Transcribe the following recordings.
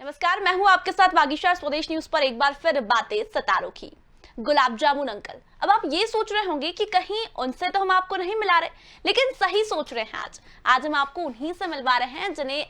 नमस्कार, मैं हूं आपके साथ वागीशा। स्वदेश न्यूज पर एक बार फिर बातें सितारों की। गुलाब जामुन अंकल, अब आप ये सोच रहे होंगे कि कहीं उनसे तो हम आपको नहीं मिला रहे, लेकिन सही सोच रहे हैं। आज हम आपको उन्हीं से मिलवा रहे हैं जिन्हें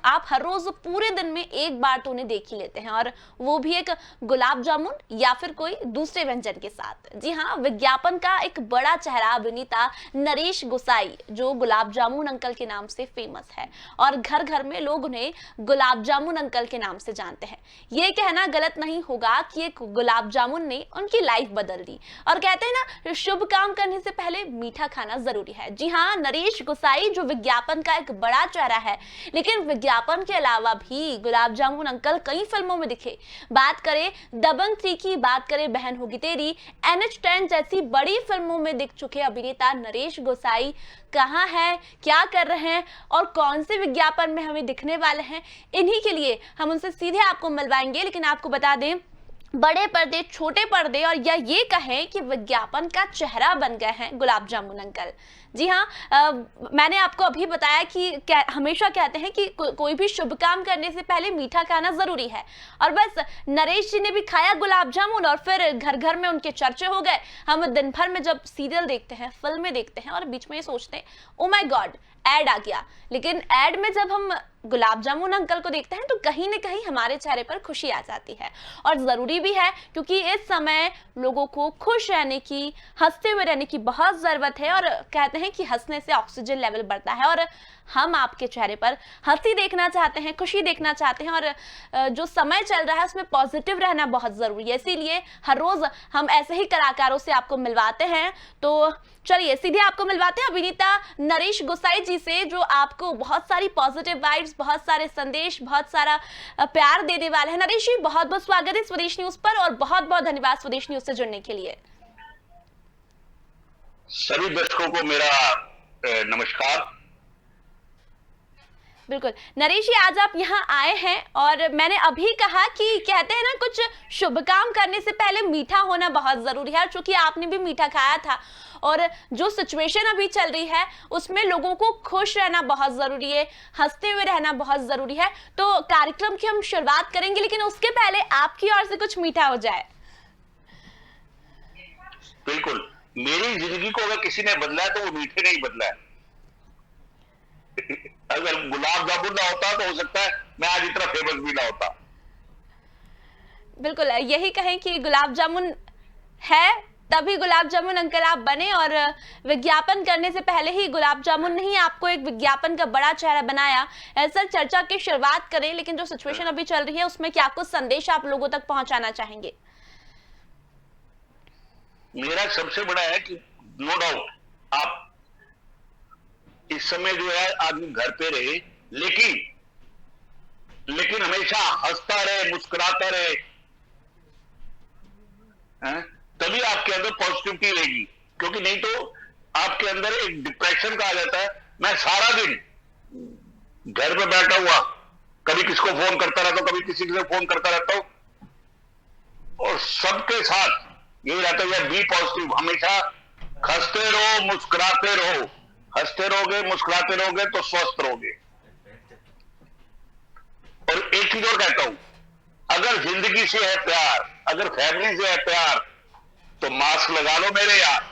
आप हर रोज पूरे दिन में एक बार तो उन्हें देख ही लेते हैं, और वो भी एक गुलाब जामुन या फिर कोई दूसरे व्यंजन के साथ। जी हाँ, विज्ञापन का एक बड़ा चेहरा अभिनेता नरेश गोसाई, जो गुलाब जामुन अंकल के नाम से फेमस है, और घर घर में लोग उन्हें गुलाब जामुन अंकल के नाम से जानते हैं। ये कहना गलत नहीं होगा कि एक गुलाब जामुन ने उनकी लाइफ बदल दी। और कहते हैं ना, शुभ काम करने से पहले मीठा खाना जरूरी है। जी हाँ, नरेश गोसाई जो विज्ञापन का एक बड़ा चेहरा है, लेकिन विज्ञापन के अलावा भी गुलाब जामुन अंकल कई फिल्मों में दिखे। बात करें दबंग 3 की, बात करें बहन होगी तेरी, NH10 जैसी बड़ी फिल्मों में दिख चुके अभिनेता नरेश गोसाई कहाँ है, क्या कर रहे हैं और कौन से विज्ञापन में हमें दिखने वाले हैं, इन्हीं के लिए हम उनसे सीधे आपको मिलवाएंगे। लेकिन आपको बता दें, बड़े पर्दे, छोटे पर्दे, और या ये कहें कि विज्ञापन का चेहरा बन गए हैं गुलाब जामुन अंकल। जी हाँ, मैंने आपको अभी बताया कि हमेशा कहते हैं कि कोई भी शुभ काम करने से पहले मीठा खाना जरूरी है, और बस नरेश जी ने भी खाया गुलाब जामुन और फिर घर घर में उनके चर्चे हो गए। हम दिन भर में जब सीरियल देखते हैं, फिल्में देखते हैं, और बीच में ये सोचते हैं ओ माय गॉड, ऐड आ गया, लेकिन ऐड में जब हम गुलाब जामुन अंकल को देखते हैं तो कहीं ना कहीं हमारे चेहरे पर खुशी आ जाती है। और जरूरी भी है, क्योंकि इस समय लोगों को खुश रहने की, हंसते हुए रहने की बहुत जरूरत है, और कहते हैं कि हंसने से ऑक्सीजन लेवल बढ़ता है, और हम आपके चेहरे पर हंसी देखना चाहते हैं, खुशी देखना चाहते हैं, और जो समय चल रहा है उसमें पॉजिटिव रहना बहुत जरूरी है। इसीलिए हर रोज हम ऐसे ही कलाकारों से आपको मिलवाते हैं। तो चलिए सीधे आपको मिलवाते हैं अभिनेता नरेश गोसाई जी से, जो आपको बहुत सारी पॉजिटिव वाइब्स, बहुत सारे संदेश, बहुत सारा प्यार देने वाले हैं। नरेश जी, बहुत बहुत स्वागत है स्वदेश न्यूज पर, और बहुत बहुत धन्यवाद स्वदेश न्यूज से जुड़ने के लिए। सभी दर्शकों को मेरा नमस्कार। बिल्कुल नरेश जी, आज आप यहाँ आए हैं, और मैंने अभी कहा कि कहते हैं ना, कुछ शुभ काम करने से पहले मीठा होना बहुत जरूरी है। चूंकि आपने भी मीठा खाया था, और जो सिचुएशन अभी चल रही है उसमें लोगों को खुश रहना बहुत जरूरी है, हंसते हुए रहना बहुत जरूरी है। तो कार्यक्रम की हम शुरुआत करेंगे, लेकिन उसके पहले आपकी ओर से कुछ मीठा हो जाए। बिल्कुल, मेरी जिंदगी को अगर किसी ने बदला है तो वो मीठे ने ही बदला है। अगर गुलाब जामुन ना होता तो हो सकता है मैं आज इतना फेमस भी ना होता। बिल्कुल, यही कहें कि गुलाब जामुन है तभी गुलाब जामुन अंकल आप बने, और विज्ञापन करने से पहले ही गुलाब जामुन ने ही आपको एक विज्ञापन का बड़ा चेहरा बनाया। सर, चर्चा की शुरुआत करें, लेकिन जो सिचुएशन अभी चल रही है उसमें क्या कुछ संदेश आप लोगों तक पहुंचाना चाहेंगे? मेरा सबसे बड़ा है कि नो डाउट आप इस समय जो है आदमी घर पे रहे, लेकिन हमेशा हंसता रहे, मुस्कुराता रहे, तभी आपके अंदर पॉजिटिविटी रहेगी। क्योंकि नहीं तो आपके अंदर एक डिप्रेशन का आ जाता है। मैं सारा दिन घर पे बैठा हुआ कभी किसको फोन करता रहता हूं, कभी किसी से फोन करता रहता हूं, और सबके साथ यही रहता है, बी पॉजिटिव, हमेशा हंसते रहो, मुस्कुराते रहो। हंसते रहोगे, मुस्कुराते रहोगे तो स्वस्थ रहोगे। और एक चीज और कहता हूं, अगर जिंदगी से है प्यार, अगर फैमिली से है प्यार, तो मास्क लगा लो मेरे यार।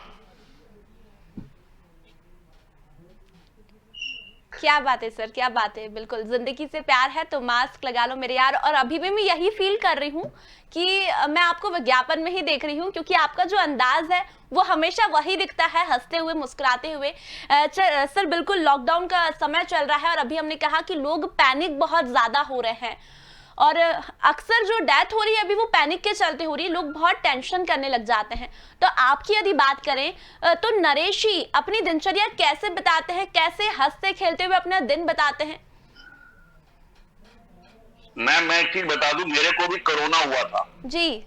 क्या बात है सर, क्या बात है। बिल्कुल, जिंदगी से प्यार है तो मास्क लगा लो मेरे यार। और अभी भी मैं यही फील कर रही हूँ कि मैं आपको विज्ञापन में ही देख रही हूँ, क्योंकि आपका जो अंदाज है वो हमेशा वही दिखता है, हंसते हुए, मुस्कुराते हुए। सर, बिल्कुल लॉकडाउन का समय चल रहा है, और अभी हमने कहा कि लोग पैनिक बहुत ज्यादा हो रहे हैं, और अक्सर जो डेथ हो रही है अभी वो पैनिक के चलते हो रही है। लोग बहुत टेंशन करने लग जाते हैं। तो आपकी यदि बात करें तो नरेश जी अपनी दिनचर्या कैसे बताते हैं, कैसे हंसते खेलते हुए अपना दिन बताते हैं? मैं एक चीज बता दूं, मेरे को भी कोरोना हुआ था जी।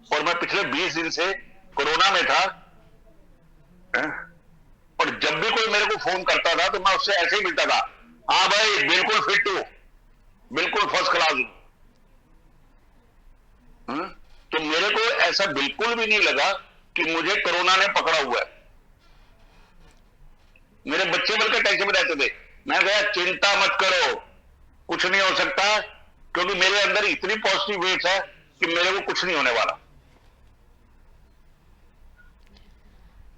और मैं पिछले 20 दिन से कोरोना में था। और जब भी कोई मेरे को फोन करता था तो मैं उससे ऐसे ही मिलता था, हाँ भाई बिल्कुल फिट हूं, बिल्कुल फर्स्ट क्लास हूं। तो मेरे को ऐसा बिल्कुल भी नहीं लगा कि मुझे कोरोना ने पकड़ा हुआ है। मेरे बच्चे बल्कि टेंशन में रहते थे मैं गया, चिंता मत करो, कुछ नहीं हो सकता, क्योंकि मेरे अंदर इतनी पॉजिटिव वेव्स है कि मेरे को कुछ नहीं होने वाला।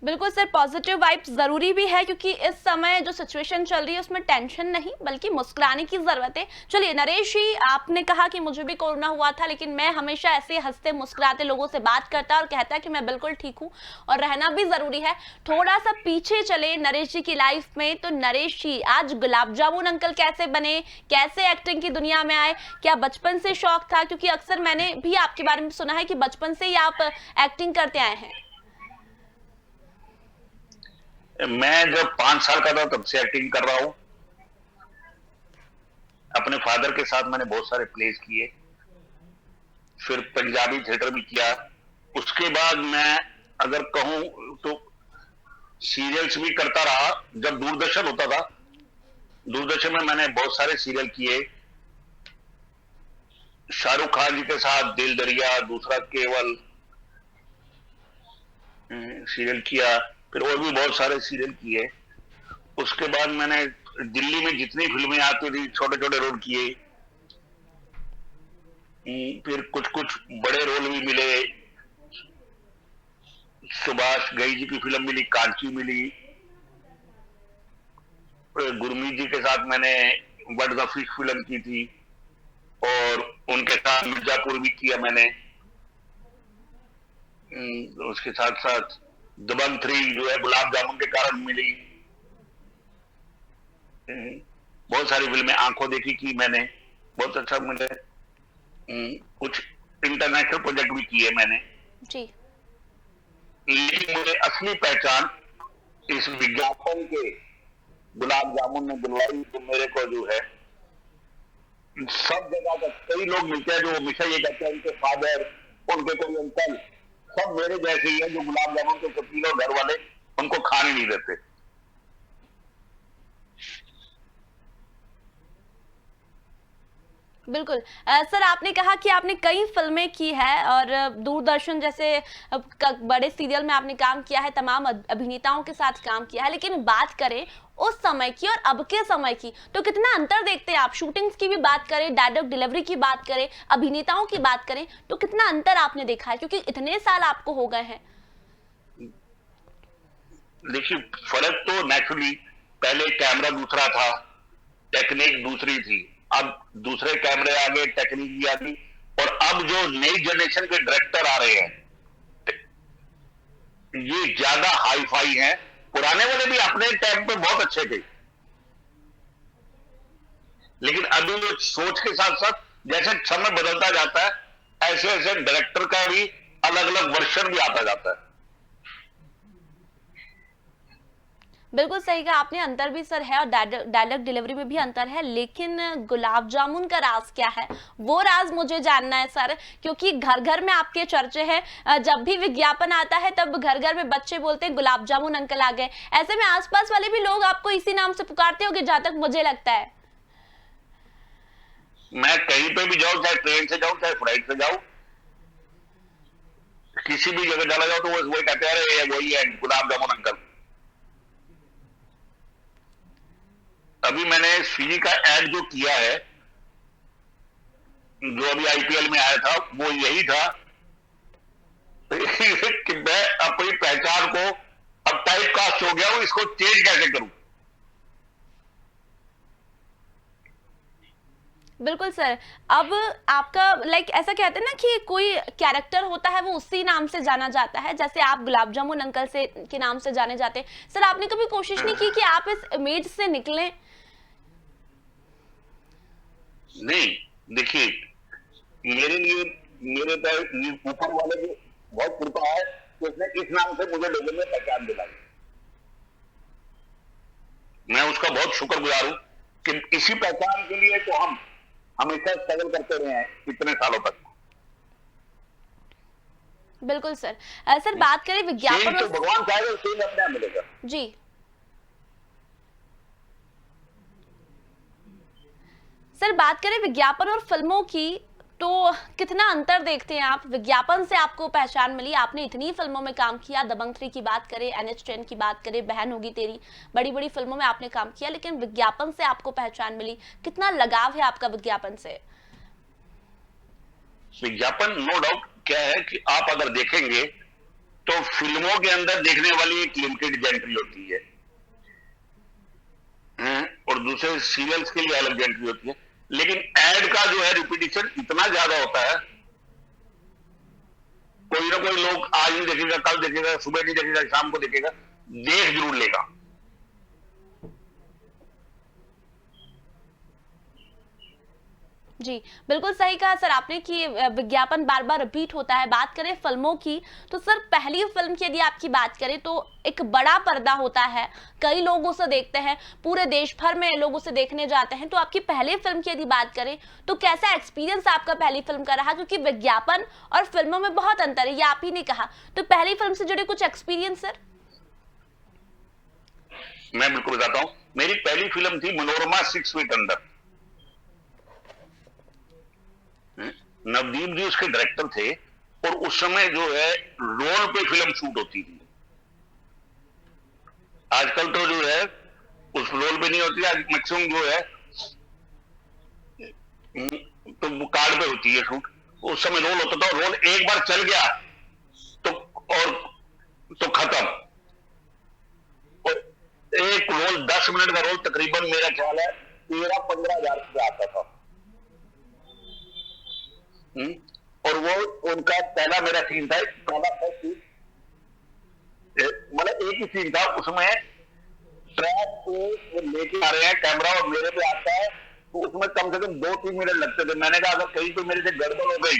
बिल्कुल सर, पॉजिटिव वाइब्स जरूरी भी है क्योंकि इस समय जो सिचुएशन चल रही है उसमें टेंशन नहीं बल्कि मुस्कुराने की जरूरत है। चलिए नरेश जी, आपने कहा कि मुझे भी कोरोना हुआ था लेकिन मैं हमेशा ऐसे हंसते मुस्कुराते लोगों से बात करता और कहता कि मैं बिल्कुल ठीक हूँ और रहना भी जरूरी है। थोड़ा सा पीछे चले नरेश जी की लाइफ में, तो नरेश जी आज गुलाब जामुन अंकल कैसे बने, कैसे एक्टिंग की दुनिया में आए, क्या बचपन से शौक था? क्योंकि अक्सर मैंने भी आपके बारे में सुना है कि बचपन से ही आप एक्टिंग करते आए हैं। मैं जब 5 साल का था तब से एक्टिंग कर रहा हूं। अपने फादर के साथ मैंने बहुत सारे प्लेस किए, फिर पंजाबी थिएटर भी किया। उसके बाद मैं अगर कहूं तो सीरियल्स भी करता रहा। जब दूरदर्शन होता था, दूरदर्शन में मैंने बहुत सारे सीरियल किए। शाहरुख खान जी के साथ दिल दरिया, दूसरा केवल सीरियल किया, फिर और भी बहुत सारे सीरियल किए। उसके बाद मैंने दिल्ली में जितनी फिल्में आती थी छोटे छोटे रोल किए। फिर कुछ कुछ बड़े रोल भी मिले। सुभाष घई जी की फिल्म मिली, कांची मिली। गुरमीत जी के साथ मैंने बट द फिश फिल्म की थी और उनके साथ मिर्जापुर भी किया मैंने। उसके साथ साथ दबंग 3 जो है गुलाब जामुन के कारण मिली। बहुत सारी फिल्में, आंखों देखी की मैंने, बहुत अच्छा मिले। कुछ इंटरनेशनल प्रोजेक्ट भी किए मैंने जी। लेकिन मुझे असली पहचान इस विज्ञापन के गुलाब जामुन ने दिलवाई। तो मेरे को जो है सब जगह का कई लोग मिलते हैं जो हमेशा ये कहते हैं उनके फादर, उनके कोई अंकल, सब मेरे जैसे ही है जो गुलाब जामुन के शौकीन और घर वाले उनको खाने नहीं देते। बिल्कुल। सर आपने कहा कि आपने कई फिल्में की है और दूरदर्शन जैसे बड़े सीरियल में आपने काम किया है, तमाम अभिनेताओं के साथ काम किया है, लेकिन बात करें उस समय की और अब के समय की तो कितना अंतर देखते हैं आप? शूटिंग्स की भी बात करें, डायलॉग डिलीवरी की बात करें, अभिनेताओं की बात करें, तो कितना अंतर आपने देखा है क्योंकि इतने साल आपको हो गए हैं? देखिए, फर्क तो नेचुरली, पहले कैमरा दूसरा था, टेक्निक दूसरी थी। अब दूसरे कैमरे आ गए, टेक्निक भी आ गई, और अब जो नई जनरेशन के डायरेक्टर आ रहे हैं ये ज्यादा हाई फाई हैं। पुराने वाले भी अपने टाइम पे बहुत अच्छे थे, लेकिन अभी वो सोच के साथ साथ जैसे समय बदलता जाता है ऐसे ऐसे डायरेक्टर का भी अलग अलग वर्जन भी आता जाता है। बिल्कुल सही कहा आपने, अंतर भी सर है और डायलॉग डिलीवरी में भी अंतर है, लेकिन गुलाब जामुन का राज क्या है वो राज मुझे जानना है सर, क्योंकि घर घर में आपके चर्चे हैं। जब भी विज्ञापन आता है तब घर घर में बच्चे बोलते हैं गुलाब जामुन अंकल आ गए। ऐसे में आसपास वाले भी लोग आपको इसी नाम से पुकारते होंगे जहां तक मुझे लगता है। मैं कहीं पे भी जाऊं, चाहे ट्रेन से जाऊं चाहे फ्लाइट से जाऊं, किसी भी जगह चला जाओ तो वो वही कहते हैं, अरे वही है गुलाब जामुन अंकल। अभी मैंने स्विगी का एड जो किया है, जो अभी आईपीएल में आया था, वो यही था कि मैं अपनी पहचान को, अब टाइप कास्ट हो गया हूं, इसको चेंज कैसे करूं। बिल्कुल सर, अब आपका ऐसा कहते हैं ना कि कोई कैरेक्टर होता है वो उसी नाम से जाना जाता है, जैसे आप गुलाब जामुन अंकल से के नाम से जाने जाते हैं। सर आपने कभी कोशिश नहीं की कि आप इस इमेज से निकलें? नहीं, देखिए, मेरे लिए मेरे पर ऊपर वाले की बहुत कृपा है कि उसने इस नाम से मुझे लोगों में पहचान दिलाई। मैं उसका बहुत शुक्रगुजार हूं कि इसी पहचान के लिए तो हम हमेशा स्ट्रगल करते रहे हैं इतने सालों तक। बिल्कुल सर। सर बात करें विज्ञापन, तो भगवान चाहेगा सेल अपने आप मिलेगा जी। सर बात करें विज्ञापन और फिल्मों की, तो कितना अंतर देखते हैं आप? विज्ञापन से आपको पहचान मिली, आपने इतनी फिल्मों में काम किया, दबंग 3 की बात करें, NH10 की बात करें, बहन होगी तेरी, बड़ी बड़ी फिल्मों में आपने काम किया, लेकिन विज्ञापन से आपको पहचान मिली। कितना लगाव है आपका विज्ञापन से? विज्ञापन नो डाउट क्या है कि आप अगर देखेंगे तो फिल्मों के अंदर देखने वाली एक लिमिटेड एंट्री होती है, और दूसरे सीरियल्स के लिए अलग एंट्री होती है, लेकिन एड का जो है रिपीटिशन इतना ज्यादा होता है, कोई ना कोई लोग आज नहीं देखेगा, कल देखेगा, सुबह नहीं देखेगा, शाम को देखेगा, देख जरूर लेगा। जी, बिल्कुल सही कहा सर आपने कि विज्ञापन बार-बार रिपीट होता है। बात करें फिल्मों की, तो सर पहली फिल्म की यदि आपकी बात करें तो एक बड़ा पर्दा होता है, कई लोग उसे देखते हैं, पूरे देश भर में लोग उसे देखने जाते हैं। तो आपकी पहली फिल्म की यदि बात करें, तो कैसा एक्सपीरियंस आपका पहली फिल्म का रहा? क्योंकि विज्ञापन और फिल्मों में बहुत अंतर है, ये आप ही ने कहा। तो पहली फिल्म से जुड़े कुछ एक्सपीरियंस सर? मैं बिल्कुल बताता हूं। मेरी पहली फिल्म थी मनोरमा 6 फीट अंडर। नवदीप जी उसके डायरेक्टर थे, और उस समय जो है रोल पे फिल्म शूट होती थी। आजकल तो जो है उस रोल पे नहीं होती, आज मैक्सिमम जो है तो वो कार्ड पे होती है शूट। उस समय रोल होता था, रोल एक बार चल गया तो और तो खत्म। और एक रोल 10 मिनट का रोल तकरीबन मेरा ख्याल है 13-15 हजार रुपया आता था। और वो उनका पहला मेरा सीन था, मतलब एक ही सीन था, उसमें ट्रैक पे वो लेके आ रहे हैं कैमरा और मेरे पे आता है, तो उसमें कम से कम 2-3 मिनट लगते थे। मैंने कहा अगर कहीं पे मेरे से गड़बड़ हो गई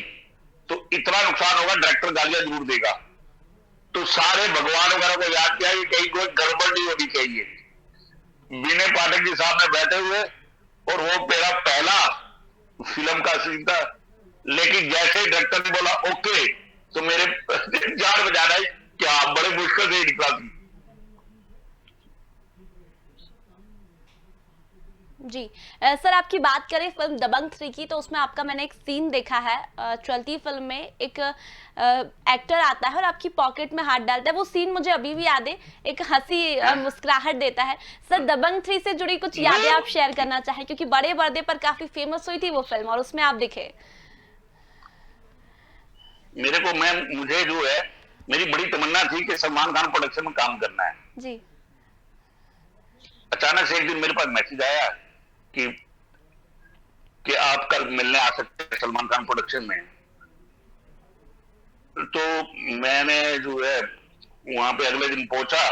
तो इतना नुकसान होगा, डायरेक्टर गालियां जरूर देगा। तो सारे भगवान वगैरह को याद किया कि कहीं कोई गड़बड़ नहीं होनी चाहिए। विनय पाठक जी साहब में बैठे हुए, और वो मेरा पहला फिल्म का सीन था, लेकिन जैसे ही डायरेक्टर ने बोला ओके, तो मेरे जान बजाना है क्या, बड़े मुश्किल से निकला थी। जी सर, आपकी बात करें फिल्म दबंग 3 की, तो उसमें आपका मैंने एक सीन देखा है। चलती फिल्म में एक एक्टर आता है और आपकी पॉकेट में हाथ डालता है, वो सीन मुझे अभी भी याद है, एक हंसी मुस्कुराहट देता है। सर, दबंग 3 से जुड़ी कुछ यादें आप शेयर करना चाहें, क्योंकि बड़े पर्दे पर काफी फेमस हुई थी वो फिल्म और उसमें आप दिखे। मुझे जो है मेरी बड़ी तमन्ना थी कि सलमान खान प्रोडक्शन में काम करना है। जी। अचानक से एक दिन मेरे पास मैसेज आया कि आप कल मिलने आ सकते हैं सलमान खान प्रोडक्शन में। तो मैंने जो है वहां पे अगले दिन पहुंचा,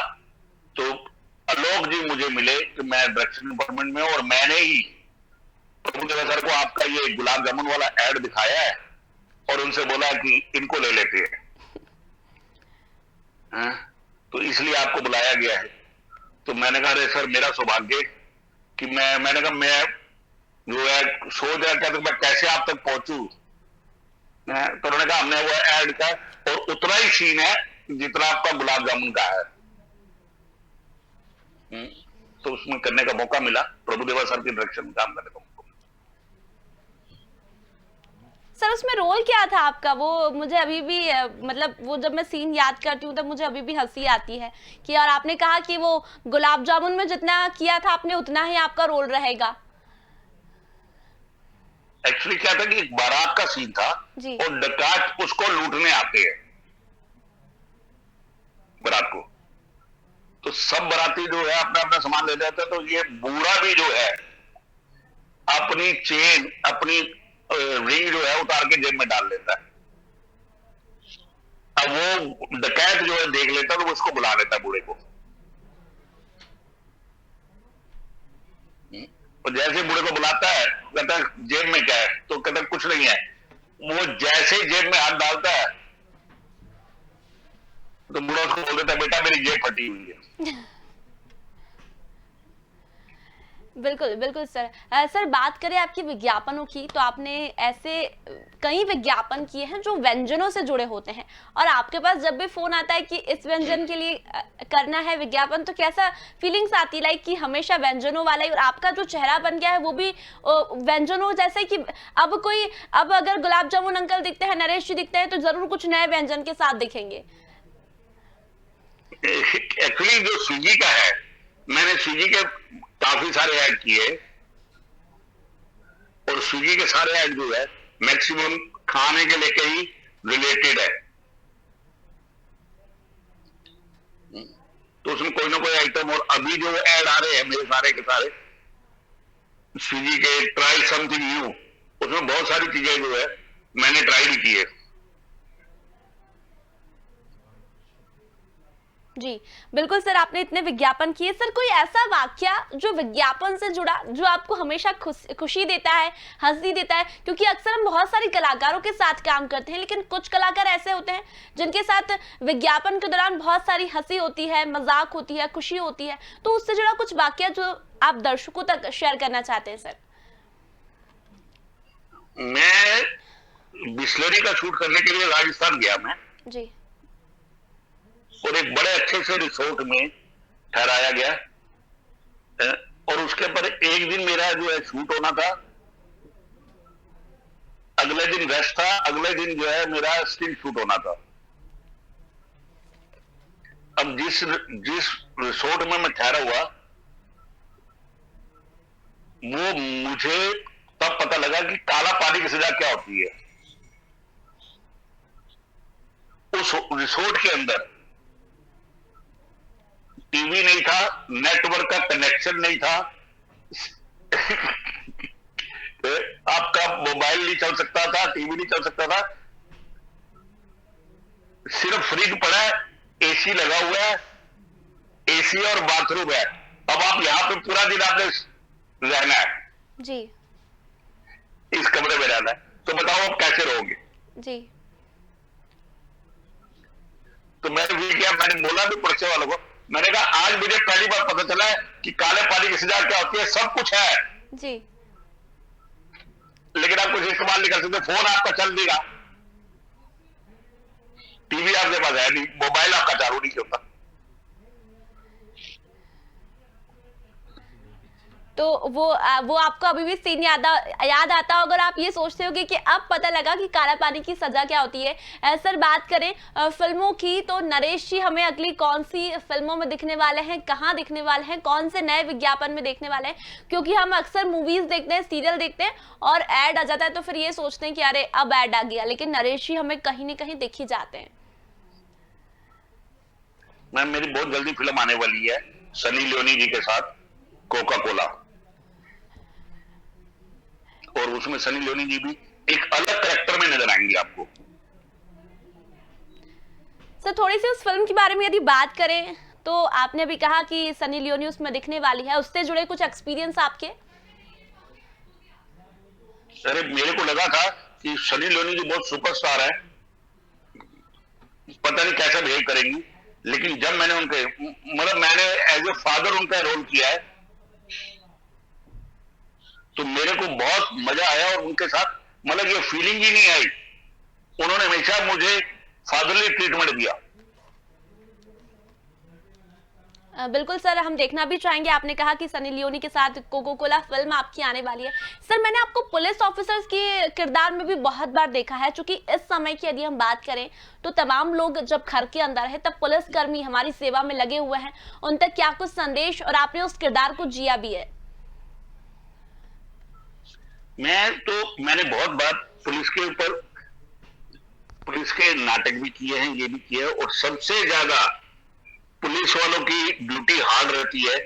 तो आलोक जी मुझे मिले कि मैं डायरेक्शन डिपार्टमेंट में, और मैंने ही प्रभुदेवा सर को आपका ये गुलाब जामुन वाला एड दिखाया है और उनसे बोला कि इनको ले लेते हैं, तो इसलिए आपको बुलाया गया है। तो मैंने कहा अरे सर, मेरा सौभाग्य कि मैंने कहा मैं जो है सोच रहा था मैं कैसे आप तक पहुंचू। तो उन्होंने कहा हमने वो ऐड का और उतना ही सीन है जितना आपका गुलाब जामुन का है। तो उसमें करने का मौका मिला, प्रभुदेवा सर के डायरेक्शन में काम करने का मौका मिला। सर, उसमें रोल क्या था आपका? वो मुझे अभी भी मतलब वो जब मैं सीन याद करती हूँ तब मुझे अभी भी हंसी आती है कि, और आपने कहा कि वो गुलाब जामुन में जितना किया था आपने उतना ही आपका रोल रहेगा। एक्चुअली क्या था कि एक बारात का सीन था और डकैत उसको लूटने आते हैं बारात को, तो सब बाराती जो है अपना अपना सामान ले जाते हैं। तो ये बूढ़ा भी जो है अपनी चेन, अपनी रिंग जो है उतार के जेब में डाल लेता है। अब वो डकैत जो है देख लेता है तो उसको बुला लेता है बूढ़े को, और जैसे बूढ़े को बुलाता है कहता है जेब में क्या है, तो कहता है कुछ नहीं है। वो जैसे जेब में हाथ डालता है तो बूढ़ा उसको बोल देता है बेटा मेरी जेब फटी हुई है। बिल्कुल, बिल्कुल सर। सर बात करें आपके विज्ञापनों की, तो आपने ऐसे कई विज्ञापन किए हैं जो व्यंजनों से जुड़े होते हैं, और आपके पास जब भी फ़ोन आता है कि इस व्यंजन के लिए करना है विज्ञापन, तो कैसा फीलिंग्स आती है लाइक कि हमेशा व्यंजनों वाला ही, और आपका जो चेहरा बन गया है वो भी व्यंजनों जैसे कि अब अगर गुलाब जामुन अंकल दिखते हैं, नरेश जी दिखते हैं, तो ज़रूर कुछ नए व्यंजन के साथ दिखेंगे। एक्चुअली जो स्विगी का है, मैंने स्विगी के काफी सारे ऐड किए, और स्विगी के सारे ऐड जो है मैक्सिमम खाने के लेके ही रिलेटेड है। तो उसमें कोई ना कोई आइटम, और अभी जो ऐड आ रहे हैं मेरे सारे के सारे स्विगी के, ट्राई समथिंग न्यू, उसमें बहुत सारी चीजें जो है मैंने ट्राई भी की है। जी, बिल्कुल सर, आपने इतने विज्ञापन किए। सर कोई ऐसा वाकया जो विज्ञापन से जुड़ा, जो आपको हमेशा खुशी देता है, हंसी देता है? क्योंकि अक्सर हम बहुत सारे कलाकारों के साथ काम करते हैं, लेकिन कुछ कलाकार ऐसे होते हैं जिनके साथ विज्ञापन के दौरान बहुत सारी हंसी होती है, मजाक होती है, खुशी होती है। तो उससे जुड़ा कुछ वाकया जो आप दर्शकों तक शेयर करना चाहते हैं सर? मैं बिस्लरी का शूट करने के लिए राजस्थान गया मैं, जी। और एक बड़े अच्छे से रिसोर्ट में ठहराया गया है, और उसके ऊपर एक दिन मेरा जो है शूट होना था, अगले दिन रेस्ट था, अगले दिन जो है मेरा स्टिल शूट होना था। अब जिस जिस रिसोर्ट में मैं ठहरा हुआ, वो मुझे तब पता लगा कि काला पानी की सजा क्या होती है। उस रिसोर्ट के अंदर टीवी नहीं था, नेटवर्क का कनेक्शन नहीं था, आपका मोबाइल नहीं चल सकता था, टीवी नहीं चल सकता था, सिर्फ फ्रिज पड़ा है, एसी लगा हुआ है, एसी और बाथरूम है। अब आप यहां पे पूरा दिन आपने रहना है, जी। इस कमरे में रहना है, तो बताओ आप कैसे रहोगे? जी। तो मैंने भी किया, मैंने बोला भी पड़ोसी वालों को, मैंने कहा आज मुझे पहली बार पता चला है कि काले पानी की सजा क्या होती है। सब कुछ है, जी। लेकिन आप कुछ इस्तेमाल नहीं कर सकते। फोन आपका चल देगा, टीवी आपके पास है नहीं, मोबाइल आपका चालू नहीं होता। तो वो आपको अभी भी सीन याद आता होगा, और आप ये सोचते होगे कि अब पता लगा कि काला पानी की सजा क्या होती है। सर बात करें फिल्मों की, तो नरेश जी हमें अगली कौन सी फिल्मों में दिखने वाले हैं, कहाँ दिखने वाले हैं, कौन से नए विज्ञापन में देखने वाले हैं? क्योंकि हम अक्सर मूवीज देखते हैं, सीरियल देखते हैं, और ऐड आ जाता है तो फिर ये सोचते हैं कि अरे अब ऐड आ गया, लेकिन नरेश जी हमें कहीं न कहीं दिख ही जाते हैं। मैम मेरी बहुत जल्दी फिल्म आने वाली है सनी लियोनी जी के साथ, कोका कोला, और उसमें सनी लियोनी जी भी एक अलग कैरेक्टर में नजर आएंगे आपको। सर थोड़ी सी उस फिल्म के बारे में यदि बात करें, तो आपने अभी कहा कि सनी लियोनी उसमें दिखने वाली है, उससे जुड़े कुछ एक्सपीरियंस आपके? अरे मेरे को लगा था कि सनी लियोनी जी बहुत सुपरस्टार है, पता नहीं कैसा बिहेव करेंगी, लेकिन जब मैंने उनके मतलब मैंने एज ए फादर उनका रोल किया है, तो मेरे को बहुत मजा आया, और उनके साथ मतलब ये फीलिंग ही नहीं आई। उन्होंने हमेशा मुझे फादरली ट्रीटमेंट दिया। बिल्कुल सर, हम देखना भी चाहेंगे। आपने कहा कि सनी लियोनी के साथ कोको कोला फिल्म आपकी आने वाली है। सर मैंने आपको पुलिस ऑफिसर्स के किरदार में भी बहुत बार देखा है, क्योंकि इस समय की यदि हम बात करें तो तमाम लोग जब घर के अंदर है, तब पुलिसकर्मी हमारी सेवा में लगे हुए हैं, उन तक क्या कुछ संदेश, और आपने उस किरदार को जिया भी है? मैंने बहुत बार पुलिस के ऊपर, पुलिस के नाटक भी किए हैं, ये भी किए हैं, और सबसे ज्यादा पुलिस वालों की ड्यूटी हार्ड रहती है,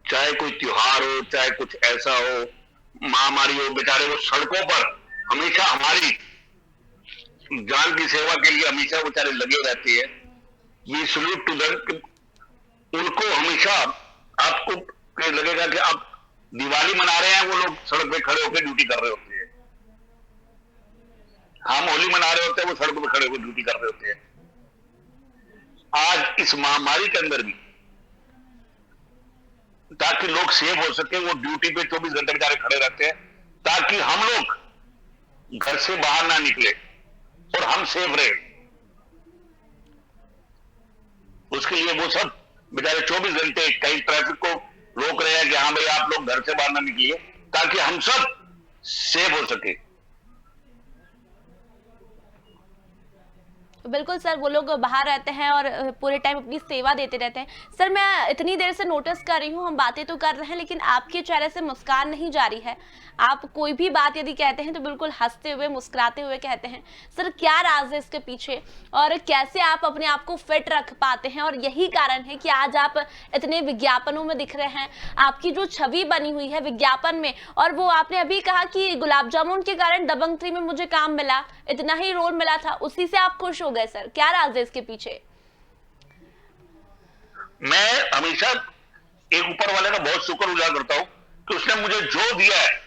चाहे कोई त्योहार हो, चाहे कुछ ऐसा हो, महामारी हो, बेचारे वो सड़कों पर हमेशा हमारी जान की सेवा के लिए हमेशा बेचारे लगे रहते हैं। We salute to them. उनको हमेशा आपको लगेगा कि आप दिवाली मना रहे हैं, वो लोग सड़क पे खड़े होकर ड्यूटी कर रहे होते हैं। हम होली मना रहे होते हैं, वो सड़क पे खड़े होकर ड्यूटी कर रहे होते हैं। आज इस महामारी के अंदर भी ताकि लोग सेव हो सके। वो ड्यूटी पे 24 घंटे बेचारे खड़े रहते हैं ताकि हम लोग घर से बाहर ना निकले और हम सेव रहे। उसके लिए वो सब बेचारे 24 घंटे कहीं ट्रैफिक को रोक रहे हैं कि हाँ भाई आप लोग घर से बाहर ना निकलिए, ताकि हम सब सेव हो सके। बिल्कुल सर, वो लोग बाहर रहते हैं और पूरे टाइम अपनी सेवा देते रहते हैं। सर, मैं इतनी देर से नोटिस कर रही हूँ, हम बातें तो कर रहे हैं लेकिन आपके चेहरे से मुस्कान नहीं जा रही है। आप कोई भी बात यदि कहते हैं तो बिल्कुल हंसते हुए मुस्कुराते हुए कहते हैं। सर, क्या राज है इसके पीछे और कैसे आप अपने आप को फिट रख पाते हैं? और यही कारण है कि आज आप इतने विज्ञापनों में दिख रहे हैं, आपकी जो छवि बनी हुई है विज्ञापन में। और वो आपने अभी कहा कि गुलाब जामुन के कारण दबंग 3 में मुझे काम मिला, इतना ही रोल मिला था, उसी से आप खुश हो गए। सर, क्या राज है इसके पीछे? मैं हमेशा एक ऊपर वाले का बहुत शुक्र गुजार करता हूं कि उसने मुझे जो दिया है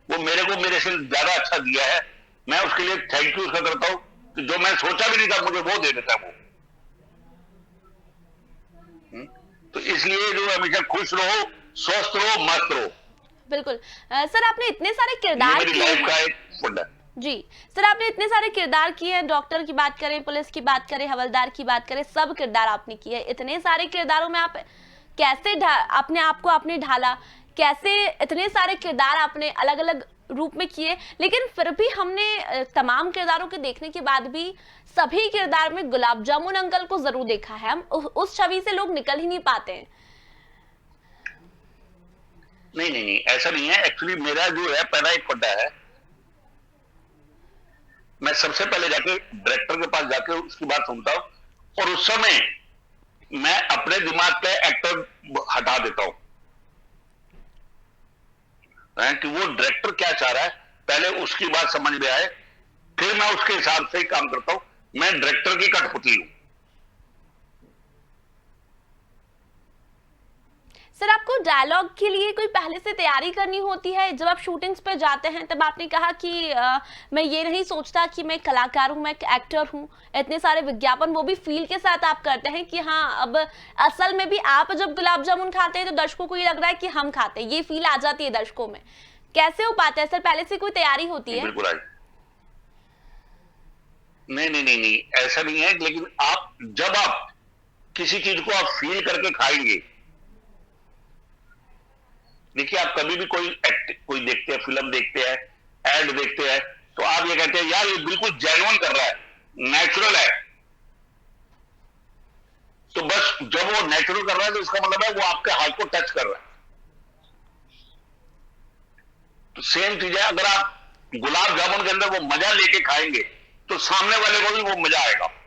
वो मेरे को मेरे से ज्यादा अच्छा दिया है। मैं उसके लिए थैंक यू उसका करता हूं कि जो मैं सोचा भी नहीं था मुझे वो दे देता है वो। तो इसलिए जो हमेशा खुश रहो, स्वस्थ रहो, मस्त रहो। बिल्कुल। सर, आपने इतने सारे किरदार मेरी किए लाइफ का हैं। एक फंडा है। जी सर, आपने इतने सारे किरदार किए हैं, डॉक्टर की बात करें, पुलिस की बात करें, हवलदार की बात करें, सब किरदार आपने किए हैं। इतने सारे किरदारों में आप कैसे अपने आप को आपने ढाला? कैसे इतने सारे किरदार आपने अलग अलग रूप में किए? लेकिन फिर भी हमने तमाम किरदारों के देखने के बाद भी सभी किरदार में गुलाब जामुन अंकल को जरूर देखा है। हम उस छवि से लोग निकल ही नहीं पाते हैं। नहीं नहीं नहीं, ऐसा नहीं है। एक्चुअली मेरा जो है पहला एक पड्डा है। मैं सबसे पहले जाके डायरेक्टर के पास जाके उसकी बात सुनता हूं और उस समय मैं अपने दिमाग का एक्टर हटा देता हूं कि वो डायरेक्टर क्या चाह रहा है, पहले उसकी बात समझ में आए, फिर मैं उसके हिसाब से ही काम करता हूं। मैं डायरेक्टर की कठपुतली हूं। सर, आपको डायलॉग के लिए कोई पहले से तैयारी करनी होती है? जब आप शूटिंग्स पे जाते हैं तब आपने कहा कि मैं ये नहीं सोचता कि मैं कलाकार हूँ, मैं एक एक्टर हूँ। इतने सारे विज्ञापन वो भी फील के साथ आप करते हैं कि हाँ, अब असल में भी आप जब गुलाब जामुन खाते हैं तो दर्शकों को ये लग रहा है कि हम खाते हैं, ये फील आ जाती है दर्शकों में। कैसे हो पाता है सर? पहले से कोई तैयारी होती है? बिल्कुल। नहीं नहीं नहीं नहीं, ऐसा नहीं है। लेकिन जब आप किसी चीज को आप फील करके खाएंगे, देखिए आप कभी भी कोई देखते हैं, फिल्म देखते हैं, एड देखते हैं, तो आप ये कहते हैं यार ये बिल्कुल जेन्युइन कर रहा है, नेचुरल है। तो बस जब वो नेचुरल कर रहा है तो इसका मतलब है वो आपके हाथ को टच कर रहा है। तो सेम चीज है, अगर आप गुलाब जामुन के अंदर वो मजा लेके खाएंगे तो सामने वाले को भी वो मजा आएगा।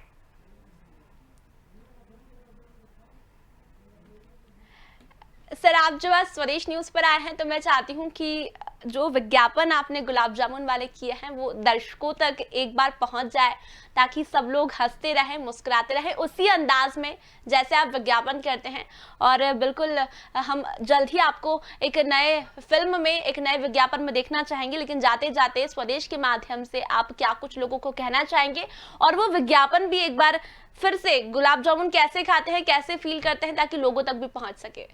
सर, आप जो आज स्वदेश न्यूज पर आए हैं तो मैं चाहती हूं कि जो विज्ञापन आपने गुलाब जामुन वाले किए हैं वो दर्शकों तक एक बार पहुंच जाए, ताकि सब लोग हंसते रहें, मुस्कुराते रहें उसी अंदाज में जैसे आप विज्ञापन करते हैं। और बिल्कुल हम जल्द ही आपको एक नए फिल्म में, एक नए विज्ञापन में देखना चाहेंगे। लेकिन जाते जाते स्वदेश के माध्यम से आप क्या कुछ लोगों को कहना चाहेंगे, और वो विज्ञापन भी एक बार फिर से गुलाब जामुन कैसे खाते हैं, कैसे फील करते हैं, ताकि लोगों तक भी पहुंच सके?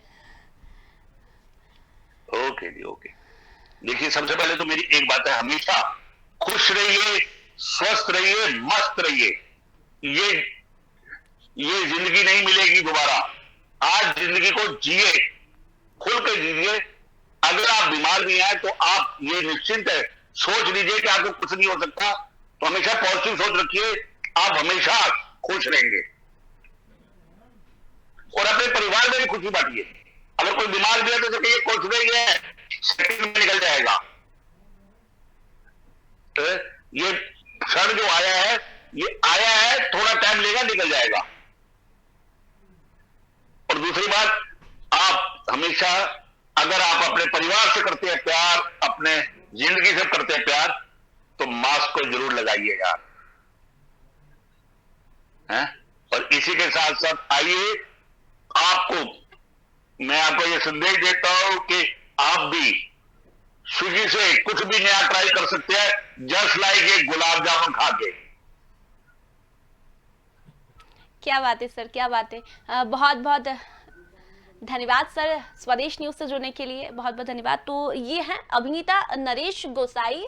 ओके जी, ओके। देखिए सबसे पहले तो मेरी एक बात है, हमेशा खुश रहिए, स्वस्थ रहिए, मस्त रहिए। ये जिंदगी नहीं मिलेगी दोबारा। आज जिंदगी को जिए, खुल के जिए। अगर आप बीमार भी हैं तो आप ये निश्चिंत है, सोच लीजिए कि आपको कुछ नहीं हो सकता। तो हमेशा पॉजिटिव सोच रखिए, आप हमेशा खुश रहेंगे। और अपने परिवार में भी खुशी बांटिए। अगर कोई बीमार भी है तो कहिए कुछ नहीं है, सेकंड में निकल जाएगा। तो ये क्षण जो आया है, ये आया है, थोड़ा टाइम लेगा, निकल जाएगा। और दूसरी बात, आप हमेशा अगर आप अपने परिवार से करते हैं प्यार, अपने जिंदगी से करते हैं प्यार, तो मास्क को जरूर लगाइए यार, हैं? और इसी के साथ साथ आइए, मैं आपको ये संदेश देता हूं कि आप भी स्विगी से कुछ भी नया ट्राई कर सकते हैं, जस्ट लाइक ये गुलाब जामुन खा के। क्या बात है सर, क्या बात है। बहुत बहुत धन्यवाद सर, स्वदेश न्यूज से जुड़ने के लिए बहुत बहुत धन्यवाद। तो ये हैं अभिनेता नरेश गोसाई,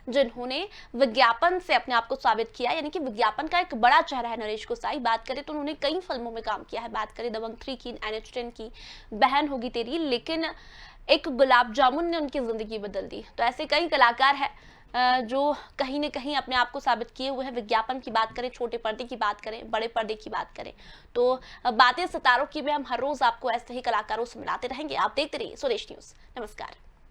जिन्होंने विज्ञापन से अपने आप को साबित किया, यानी कि विज्ञापन का एक बड़ा चेहरा है नरेश गोसाई। बात करें तो उन्होंने कई फिल्मों में काम किया है, बात करें दबंग 3 की, NH10 की, बहन होगी तेरी, लेकिन एक गुलाब जामुन ने उनकी जिंदगी बदल दी। तो ऐसे कई कलाकार हैं जो कहीं ना कहीं अपने आप को साबित किए हुए हैं। विज्ञापन की बात करें, छोटे पर्दे की बात करें, बड़े पर्दे की बात करें, तो बातें सितारों की में हम हर रोज आपको ऐसे ही कलाकारों से मिलाते रहेंगे। आप देखते रहिए स्वदेश न्यूज। नमस्कार।